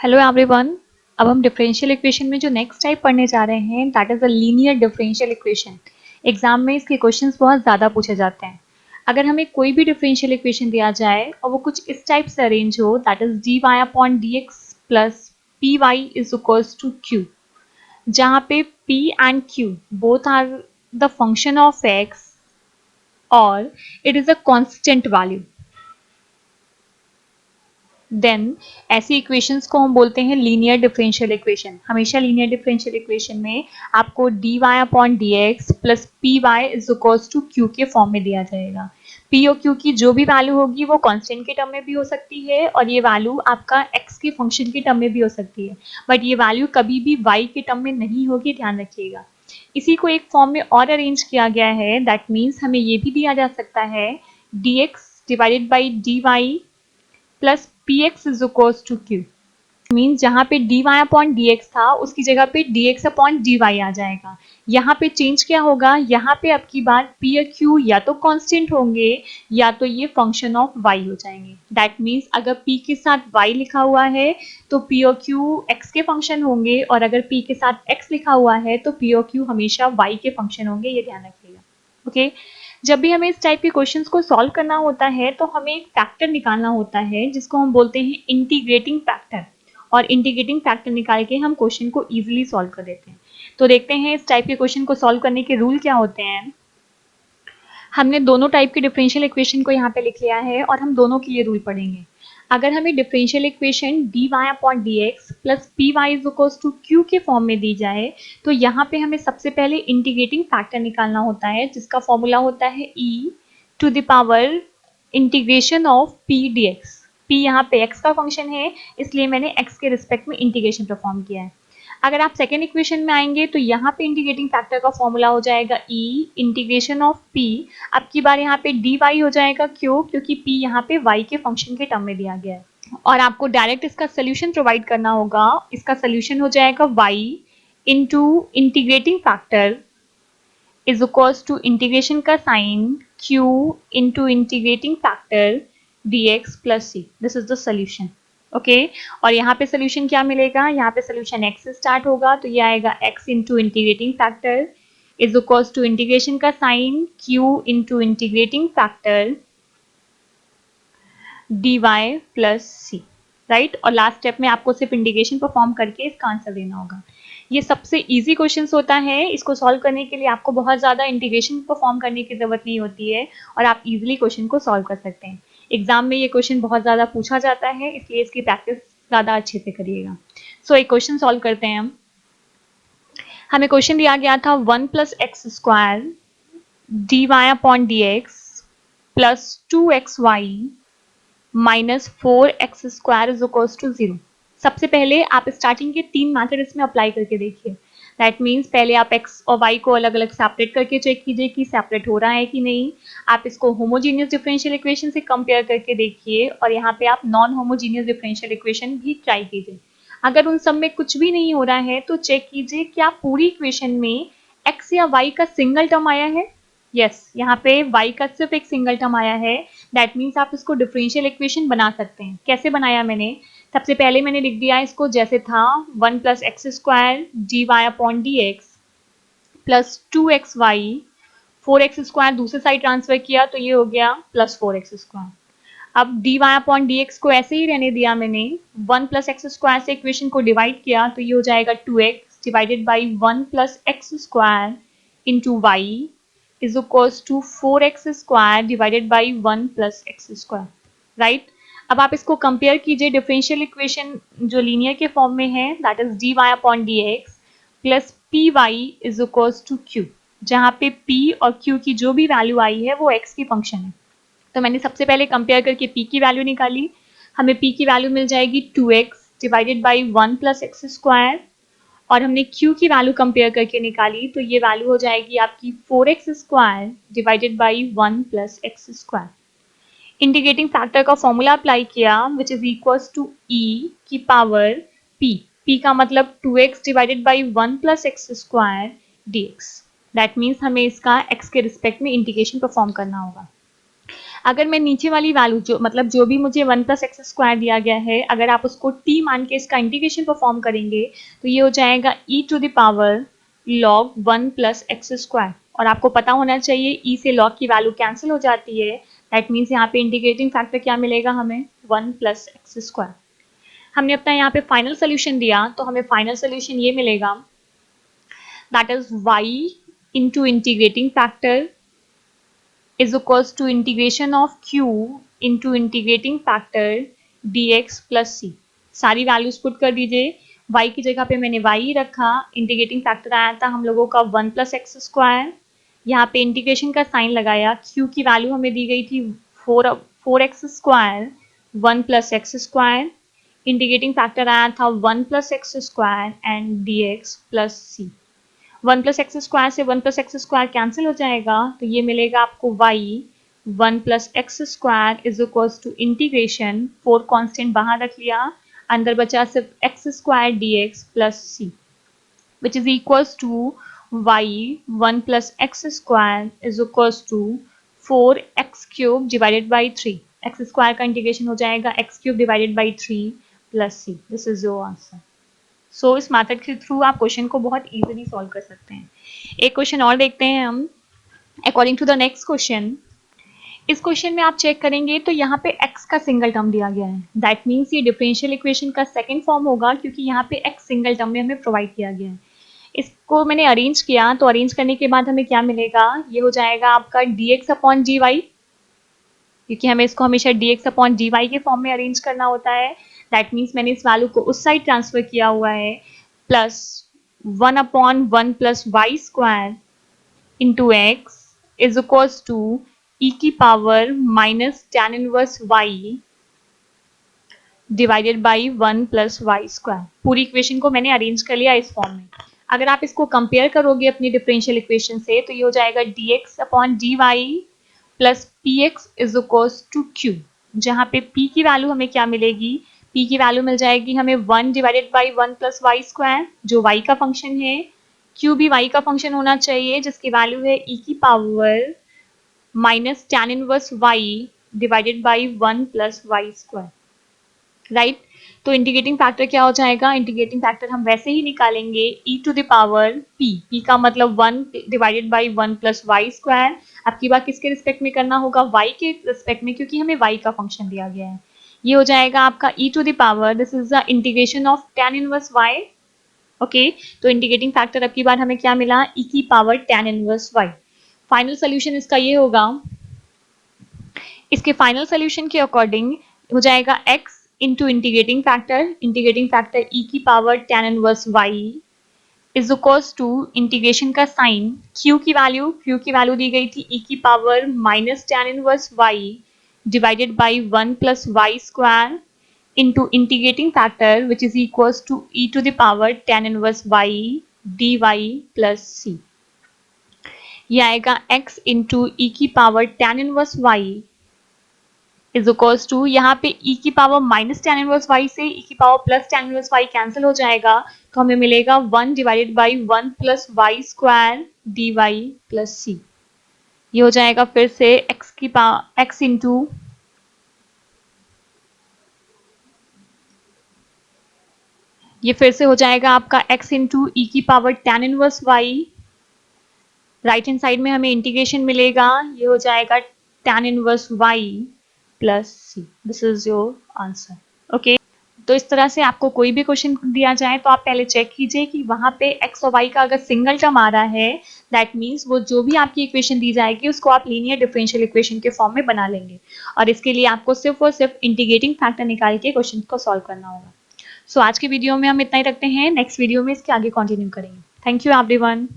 Hello everyone. अब हम differential equation में जो नेक्स्ट टाइप पढ़ने जा रहे हैं that is a linear differential equation. Exam में इसके क्वेश्चंस बहुत ज़्यादा पूछे जाते हैं। अगर हमें कोई भी डिफरेंशियल इक्वेशन दिया जाए और वो कुछ इस टाइप से अरेंज हो that is D Y upon D X plus P Y is equals to Q, जहाँ पे p and q both are the function of x और it is a constant value, then ऐसी equations को हम बोलते हैं linear differential equation. हमेशा linear differential equation में आपको D Y upon D X plus P Y is equals to Q के फॉर्म में दिया जाएगा। पी और क्यू की जो भी वैल्यू होगी वो कांस्टेंट के टर्म में भी हो सकती है और ये वैल्यू आपका एक्स के फंक्शन के टर्म में भी हो सकती है, बट ये वैल्यू कभी भी वाई के टर्म में नहीं होगी, ध्यान रखिएगा। इसी को एक फॉर्म में और अरेंज किया गया है, दैट मीन्स हमें ये भी दिया जा सकता है d x divided by d y plus p x is equals to q. Means जहाँ पे d Y upon D x था उसकी जगह पे d x upon d y आ जाएगा। यहाँ पे चेंज क्या होगा, यहाँ पे अब की बार पी और क्यू या तो कांस्टेंट होंगे या तो ये फंक्शन ऑफ वाई हो जाएंगे। दैट मीन्स अगर पी के साथ वाई लिखा हुआ है तो पी और क्यू एक्स के फंक्शन होंगे, और अगर पी के साथ एक्स लिखा हुआ है तो पी और क्यू हमेशा वाई के फंक्शन होंगे, ये ध्यान रखिएगा। ओके, जब भी हमें इस टाइप के क्वेश्चंस को सॉल्व करना होता है तो हमें एक फैक्टर निकालना होता है जिसको हम बोलते हैं इंटीग्रेटिंग फैक्टर, और इंटीग्रेटिंग फैक्टर निकाल के हम क्वेश्चन को इजीली सॉल्व कर देते हैं। तो देखते हैं इस टाइप के क्वेश्चन को सॉल्व करने के रूल क्या होते हैं। हमने दोनों टाइप के डिफरेंशियल इक्वेशन को यहाँ पे लिख लिया है और हम दोनों के लिए रूल पढ़ेंगे। अगर हमें differential equation D Y upon D X plus P Y is equals to Q के फॉर्म में दी जाए तो यहाँ पे हमें सबसे पहले इंटीग्रेटिंग फैक्टर निकालना होता है जिसका फॉर्मूला होता है e to the power integration of P D X. P यहाँ पे x का फंक्शन है इसलिए मैंने x के रिस्पेक्ट में इंटीग्रेशन परफॉर्म किया है। अगर आप सेकेंड इक्वेशन में आएंगे तो यहाँ पे इंटीग्रेटिंग फैक्टर का फॉर्मूला हो जाएगा e इंटीग्रेशन ऑफ p। अब की बार यहाँ पे dy हो जाएगा, क्यों? क्योंकि p यहाँ पे y के फंक्शन के टर्म में दिया गया है और आपको डायरेक्ट इसका सोल्यूशन प्रोवाइड करना होगा। इसका सोल्यूशन हो जाएगा y into integrating factor is equals to integration का sign q into integrating factor dx plus c। This is the solution. Okay, और यहाँ पे सोल्यूशन क्या मिलेगा, यहाँ पे सोल्यूशन x से स्टार्ट होगा तो ये आएगा x into integrating factor is equals to integration का sign q into integrating factor dy plus c, right. और लास्ट स्टेप में आपको सिर्फ इंटीग्रेशन परफॉर्म करके इसका आंसर देना होगा। ये सबसे इजी क्वेश्चंस होता है, इसको सॉल्व करने के लिए आपको बहुत ज़्यादा इंटीग्रेशन परफॉर्म करने की जरूरत नहीं होती है और आप इजीली क्वेश्चन को सॉल्व कर सकते हैं। एग्जाम में ये क्वेश्चन बहुत ज़्यादा पूछा जाता है इसलिए इसकी प्रैक्टिस ज़्यादा अच्छे से करिएगा। सो एक क्वेश्चन सॉल्व करते हैं हम। हमें क्वेश्चन दिया गया था 1 plus x square D Y upon D X plus 2xy minus 4x square is equals to 0। सबसे पहले आप स्टार्टिंग के 3 मेथड इसमें अप्लाई करके देखिए। दैट मीन्स पहले आप x और y को अलग अलग सेपरेट करके चेक कीजिए कि सेपरेट हो रहा है कि नहीं। आप इसको होमोजीनियस डिफरेंशियल इक्वेशन से कंपेयर करके देखिए और यहाँ पे आप नॉन होमोजीनियस डिफरेंशियल इक्वेशन भी ट्राई कीजिए। अगर उन सब में कुछ भी नहीं हो रहा है तो चेक कीजिए क्या पूरी इक्वेशन में x या y का सिंगल टर्म आया है। यस, यहाँ पे y का सिर्फ एक सिंगल टर्म आया है। दैट मीन्स आप इसको डिफरेंशियल इक्वेशन बना सकते हैं। कैसे बनाया मैंने, सबसे पहले मैंने लिख दिया इसको जैसे था 1 plus x square D Y upon D X plus 2xy, 4x square दूसरे साइड ट्रांसफर किया तो ये हो गया प्लस 4x स्क्वायर। अब D Y upon D X को ऐसे ही रहने दिया मैंने, 1 प्लस एक्स स्क्वायर से इक्वेशन को डिवाइड किया तो ये हो जाएगा 2x divided by 1 plus x square into Y is equals to 4x square divided by 1 plus x square, right. अब आप इसको कंपेयर कीजिए डिफरेंशियल इक्वेशन जो लीनियर के फॉर्म में है that is D Y upon D X plus P Y is equals to Q, जहाँ पे p और q की जो भी वैल्यू आई है वो x की फंक्शन है। तो मैंने सबसे पहले कंपेयर करके p की वैल्यू निकाली। हमें p की वैल्यू मिल जाएगी 2x divided by 1 plus x square, और हमने q की वैल्यू कंपेयर करके निकाली तो ये वैल्यू हो जाएगी आपकी 4x square divided by 1 plus x square. Integrating factor का फॉर्मूला अप्लाई किया which is equals to e की पावर p का मतलब 2x divided by 1 plus x square dx। That means हमें इसका x के रिस्पेक्ट में इंटीग्रेशन परफॉर्म करना होगा। अगर मैं नीचे वाली वैल्यू जो मतलब जो भी मुझे 1 प्लस एक्स स्क्वायर दिया गया है, अगर आप उसको t मान के इसका इंटीग्रेशन परफॉर्म करेंगे तो ये हो जाएगा e to the power log 1 plus x square. और आपको पता होना चाहिए e से log की वैल्यू कैंसिल हो जाती है, दैट मीन्स यहाँ पे इंटीग्रेटिंग फैक्टर क्या मिलेगा हमें 1 प्लस एक्स स्क्वायर। हमने अपना यहाँ पे फाइनल सोल्यूशन दिया तो हमें फाइनल सोल्यूशन ये मिलेगा, that is y into integrating factor is equals to integration of q into integrating factor dx plus c। सारी वैल्यूज पुट कर दीजिए, y की जगह पे मैंने y रखा, इंटीग्रेटिंग फैक्टर आया था हम लोगों का 1 प्लस एक्स स्क्वायर, यहाँ पे इंटीग्रेशन का साइन लगाया, q की वैल्यू हमें दी गई थी 4 x square 1 plus x square, integrating factor आया था 1 plus x square and dx plus c। 1 plus x square से 1 प्लस एक्स स्क्वायर कैंसिल हो जाएगा तो ये मिलेगा आपको y 1 plus x square is equals to integration 4 constant बाहर रख लिया, अंदर बचा सिर्फ x square dx plus c which is equals to y 1 plus x square is equals to 4x cube divided by 3। X square का integration हो जाएगा x cube divided by 3 plus c। This is your answer. So इस method के through आप question को बहुत easily solve कर सकते हैं। एक क्वेश्चन और देखते हैं हम according to the next question. इस क्वेश्चन में आप चेक करेंगे तो यहाँ पे x का सिंगल टर्म दिया गया है, दैट मीन्स ये डिफरेंशियल इक्वेशन का सेकंड फॉर्म होगा क्योंकि यहाँ पे x सिंगल टर्म में हमें प्रोवाइड किया गया है। इसको मैंने अरेंज किया तो अरेंज करने के बाद हमें क्या मिलेगा, ये हो जाएगा आपका dx अपॉन dy, क्योंकि हमें इसको हमेशा dx अपॉन dy के फॉर्म में अरेंज करना होता है, दैट मीन्स मैंने इस वैल्यू को उस साइड ट्रांसफर किया हुआ है, plus 1 upon 1 plus y square into x is equals to e की power minus tan inverse y divided by 1 plus y square. पूरी इक्वेशन को मैंने अरेंज कर लिया इस फॉर्म में। अगर आप इसको कंपेयर करोगे अपनी डिफरेंशियल इक्वेशन से तो ये हो जाएगा dx upon dy plus p x is equals to Q, जहाँ पे p की वैल्यू हमें क्या मिलेगी, p की वैल्यू मिल जाएगी हमें 1 divided by 1 plus y square जो y का फंक्शन है, q भी y का फंक्शन होना चाहिए जिसकी वैल्यू है e की power minus tan inverse y divided by 1 plus y square, right. तो इंटीग्रेटिंग फैक्टर क्या हो जाएगा, इंटीग्रेटिंग फैक्टर हम वैसे ही निकालेंगे e to the power p का मतलब 1 divided by 1 plus y square. आपकी बात किसके रिस्पेक्ट में करना होगा, y के रिस्पेक्ट में, क्योंकि हमें y का फंक्शन दिया गया है। ये हो जाएगा आपका e to the power, this is the integration of tan inverse y। Okay, तो इंटीग्रेटिंग फैक्टर अब की बार हमें क्या मिला, e की power tan inverse y। Final solution इसका ये होगा, इसके फाइनल सोल्यूशन के अकॉर्डिंग हो जाएगा x into integrating factor e की power tan inverse y is equals to integration का साइन q की वैल्यू दी गई थी e की power minus tan inverse y divided by 1 plus y square into integrating factor which is equals to e to the power tan inverse y dy plus c। ये आएगा x into e की power tan inverse y is equals to, यहाँ पे e की power minus tan inverse y से e की power plus tan inverse y cancel हो जाएगा तो हमें मिलेगा 1 divided by 1 plus y square D y plus c. ये हो जाएगा फिर से x की पावर x इंटू ये फिर से हो जाएगा आपका x इंटू ई की power tan inverse y, right hand side में हमें इंटीग्रेशन मिलेगा, ये हो जाएगा tan inverse y plus c. This is your answer. Okay, तो इस तरह से आपको कोई भी क्वेश्चन दिया जाए तो आप पहले चेक कीजिए कि वहां पे x और y का अगर सिंगल टर्म आ रहा है, दैट मीन्स वो जो भी आपकी इक्वेशन दी जाएगी उसको आप लीनियर डिफरेंशियल इक्वेशन के फॉर्म में बना लेंगे, और इसके लिए आपको सिर्फ और सिर्फ इंटीग्रेटिंग फैक्टर निकाल के क्वेश्चन को सॉल्व करना होगा। सो आज की वीडियो में हम इतना ही रखते हैं, नेक्स्ट वीडियो में इसके आगे कंटिन्यू करेंगे। Thank you everyone.